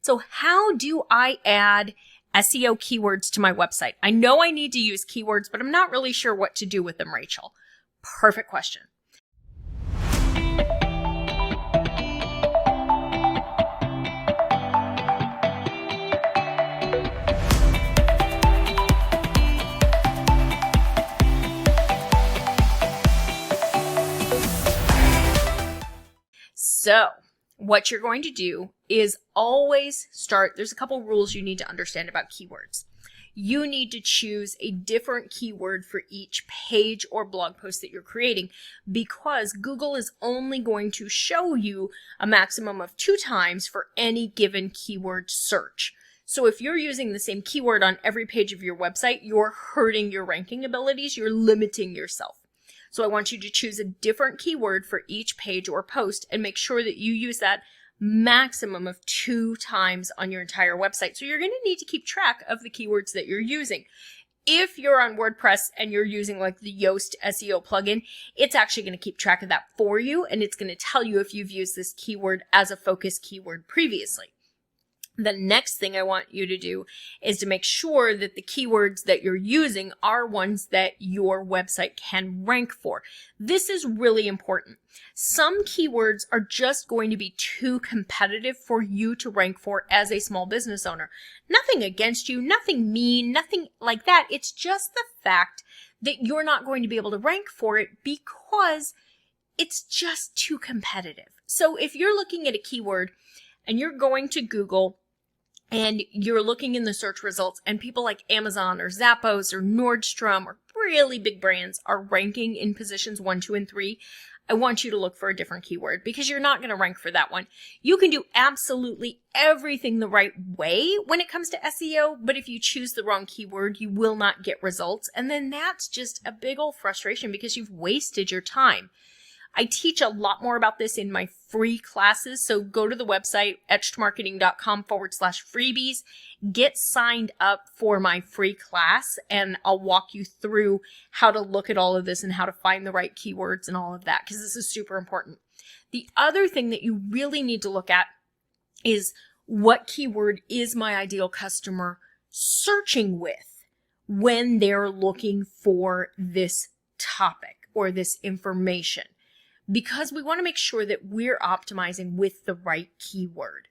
So how do I add SEO keywords to my website? I know I need to use keywords, but I'm not really sure what to do with them, Rachel. Perfect question. So what you're going to do is always start, there's a couple rules you need to understand about keywords. You need to choose a different keyword for each page or blog post that you're creating, because Google is only going to show you a maximum of 2 times for any given keyword search. So if you're using the same keyword on every page of your website, you're hurting your ranking abilities, you're limiting yourself. So I want you to choose a different keyword for each page or post and make sure that you use that maximum of 2 times on your entire website. So you're going to need to keep track of the keywords that you're using. If you're on WordPress and you're using like the Yoast SEO plugin, it's actually going to keep track of that for you, and it's going to tell you if you've used this keyword as a focus keyword previously. The next thing I want you to do is to make sure that the keywords that you're using are ones that your website can rank for. This is really important. Some keywords are just going to be too competitive for you to rank for as a small business owner. Nothing against you, nothing mean, nothing like that. It's just the fact that you're not going to be able to rank for it because it's just too competitive. So if you're looking at a keyword and you're going to Google and you're looking in the search results and people like Amazon or Zappos or Nordstrom or really big brands are ranking in positions 1, 2, and 3, I want you to look for a different keyword because you're not going to rank for that one. You can do absolutely everything the right way when it comes to SEO, but if you choose the wrong keyword, you will not get results. And then that's just a big old frustration because you've wasted your time. I teach a lot more about this in my free classes, so go to the website, etchedmarketing.com/freebies, get signed up for my free class, and I'll walk you through how to look at all of this and how to find the right keywords and all of that, because this is super important. The other thing that you really need to look at is what keyword is my ideal customer searching with when they're looking for this topic or this information, because we want to make sure that we're optimizing with the right keyword.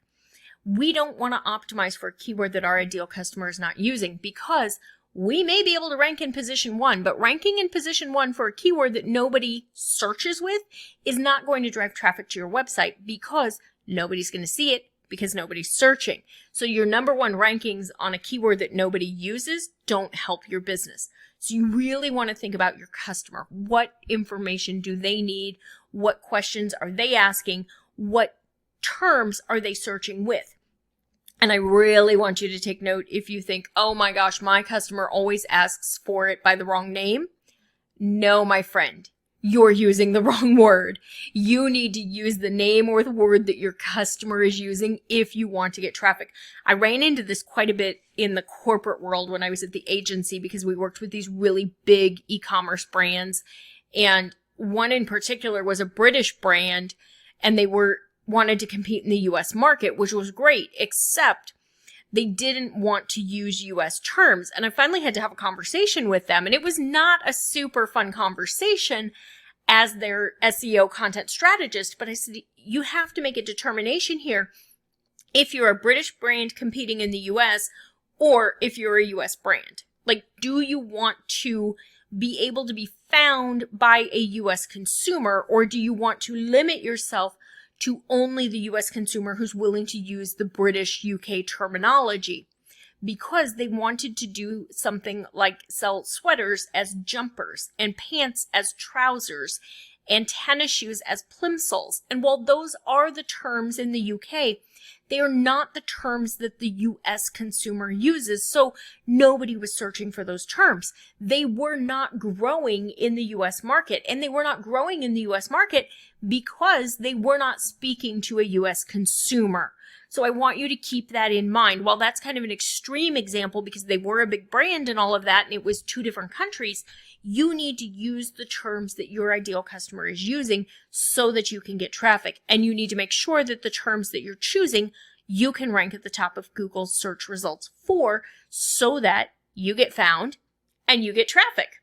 We don't want to optimize for a keyword that our ideal customer is not using, because we may be able to rank in position 1, but ranking in position 1 for a keyword that nobody searches with is not going to drive traffic to your website because nobody's going to see it because nobody's searching. So your number 1 rankings on a keyword that nobody uses don't help your business. So you really want to think about your customer. What information do they need? What questions are they asking? What terms are they searching with? And I really want you to take note if you think, oh my gosh, my customer always asks for it by the wrong name. No, my friend, you're using the wrong word. You need to use the name or the word that your customer is using if you want to get traffic. I ran into this quite a bit in the corporate world when I was at the agency because we worked with these really big e-commerce brands, and one in particular was a British brand, and they wanted to compete in the US market, which was great, except they didn't want to use US terms. And I finally had to have a conversation with them, and it was not a super fun conversation as their SEO content strategist, but I said, you have to make a determination here if you're a British brand competing in the US or if you're a US brand. Like, do you want to be able to be found by a US consumer, or do you want to limit yourself to only the US consumer who's willing to use the British UK terminology? Because they wanted to do something like sell sweaters as jumpers and pants as trousers and tennis shoes as plimsolls. And while those are the terms in the UK, they are not the terms that the US consumer uses. So nobody was searching for those terms. They were not growing in the US market, and they were not growing in the US market because they were not speaking to a US consumer. So I want you to keep that in mind. While that's kind of an extreme example because they were a big brand and all of that, and it was 2 different countries, you need to use the terms that your ideal customer is using so that you can get traffic. And you need to make sure that the terms that you're choosing you can rank at the top of Google's search results for, so that you get found and you get traffic.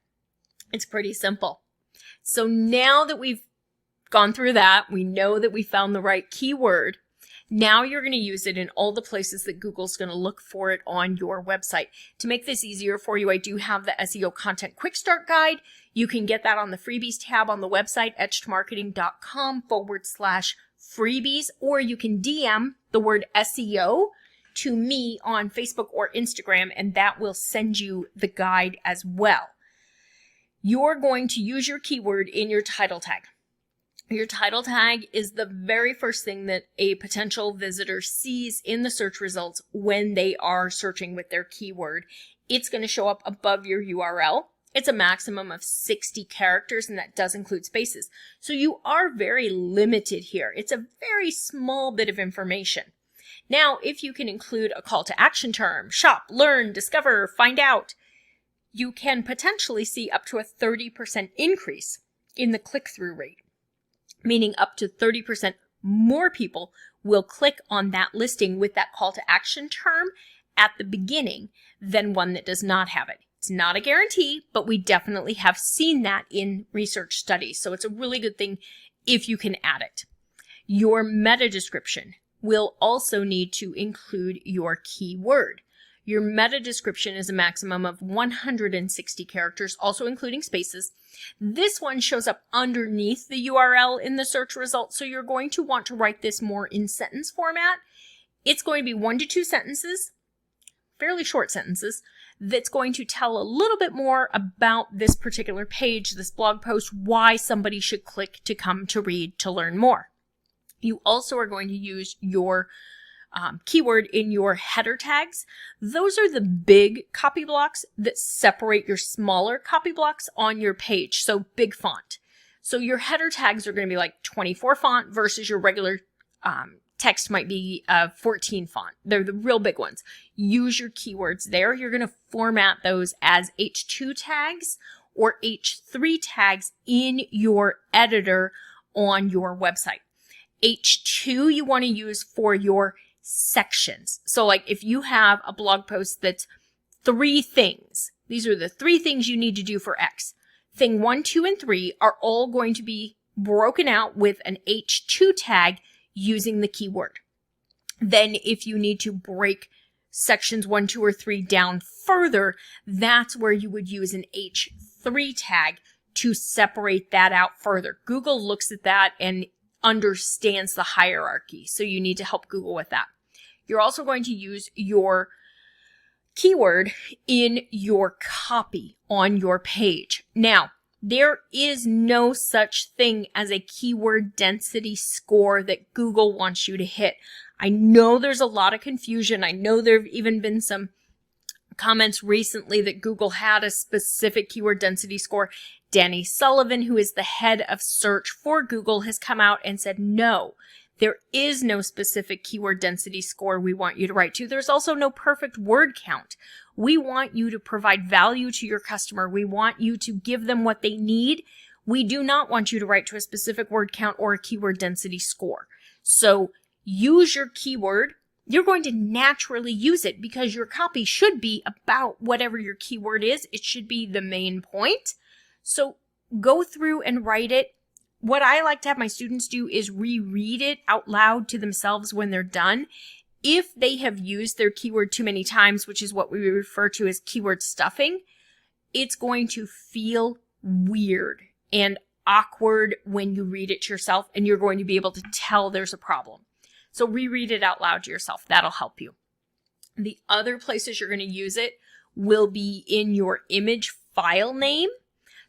It's pretty simple. So now that we've gone through that, we know that we found the right keyword. Now you're going to use it in all the places that Google's going to look for it on your website. To make this easier for you, I do have the SEO Content Quick Start Guide. You can get that on the freebies tab on the website, etchedmarketing.com/freebies, or you can DM the word SEO to me on Facebook or Instagram, and that will send you the guide as well. You're going to use your keyword in your title tag. Your title tag is the very first thing that a potential visitor sees in the search results when they are searching with their keyword. It's going to show up above your URL. It's a maximum of 60 characters, and that does include spaces. So you are very limited here. It's a very small bit of information. Now, if you can include a call to action term, shop, learn, discover, find out, you can potentially see up to a 30% increase in the click-through rate, meaning up to 30% more people will click on that listing with that call to action term at the beginning than one that does not have it. It's not a guarantee, but we definitely have seen that in research studies. So it's a really good thing if you can add it. Your meta description will also need to include your keyword. Your meta description is a maximum of 160 characters, also including spaces. This one shows up underneath the URL in the search results, so you're going to want to write this more in sentence format. It's going to be 1 to 2 sentences, fairly short sentences, that's going to tell a little bit more about this particular page, this blog post, why somebody should click to come to read, to learn more. You also are going to use your keyword in your header tags. Those are the big copy blocks that separate your smaller copy blocks on your page. So big font. So your header tags are going to be like 24 font versus your regular text might be 14 font. They're the real big ones. Use your keywords there. You're going to format those as H2 tags or H3 tags in your editor on your website. H2 you want to use for your sections. So like if you have a blog post that's 3 things, these are the 3 things you need to do for X. Thing 1, 2, and 3 are all going to be broken out with an H2 tag using the keyword. Then if you need to break sections 1, 2, or 3 down further, that's where you would use an H3 tag to separate that out further. Google looks at that and understands the hierarchy, so you need to help Google with that. You're also going to use your keyword in your copy on your page. Now, there is no such thing as a keyword density score that Google wants you to hit. I know there's a lot of confusion. I know there have even been some comments recently that Google had a specific keyword density score. Danny Sullivan, who is the head of search for Google, has come out and said, no, there is no specific keyword density score we want you to write to. There's also no perfect word count. We want you to provide value to your customer. We want you to give them what they need. We do not want you to write to a specific word count or a keyword density score. So use your keyword. You're going to naturally use it because your copy should be about whatever your keyword is. It should be the main point. So go through and write it. What I like to have my students do is reread it out loud to themselves when they're done. If they have used their keyword too many times, which is what we refer to as keyword stuffing, it's going to feel weird and awkward when you read it to yourself, and you're going to be able to tell there's a problem. So reread it out loud to yourself. That'll help you. The other places you're going to use it will be in your image file name.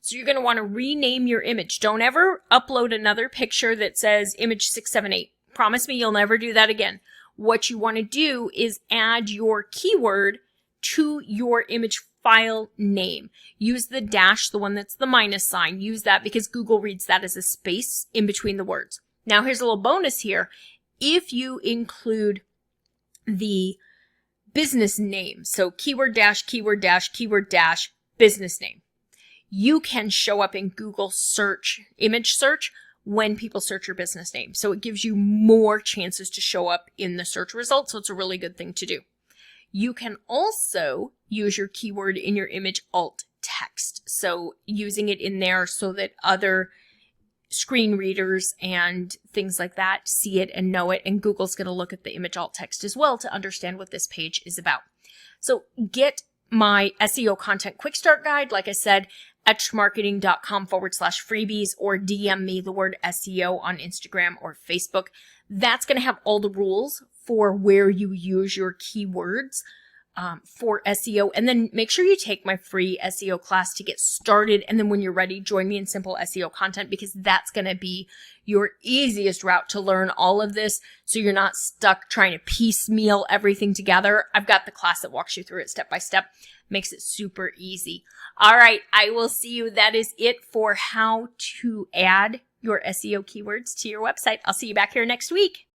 So you're going to want to rename your image. Don't ever upload another picture that says image 678. Promise me you'll never do that again. What you want to do is add your keyword to your image file name. Use the dash, the one that's the minus sign. Use that because Google reads that as a space in between the words. Now here's a little bonus here. If you include the business name, so keyword dash, keyword dash, keyword dash, business name, you can show up in Google search, image search, when people search your business name. So it gives you more chances to show up in the search results. So it's a really good thing to do. You can also use your keyword in your image alt text. So using it in there so that other screen readers and things like that see it and know it. And Google's going to look at the image alt text as well to understand what this page is about. So get my SEO Content Quick Start guide, like I said, etchedmarketing.com/freebies, or DM me the word SEO on Instagram or Facebook. That's going to have all the rules for where you use your keywords for SEO. And then make sure you take my free SEO class to get started. And then when you're ready, join me in Simple SEO Content, because that's going to be your easiest route to learn all of this. So you're not stuck trying to piecemeal everything together. I've got the class that walks you through it step by step, makes it super easy. All right, I will see you. That is it for how to add your SEO keywords to your website. I'll see you back here next week.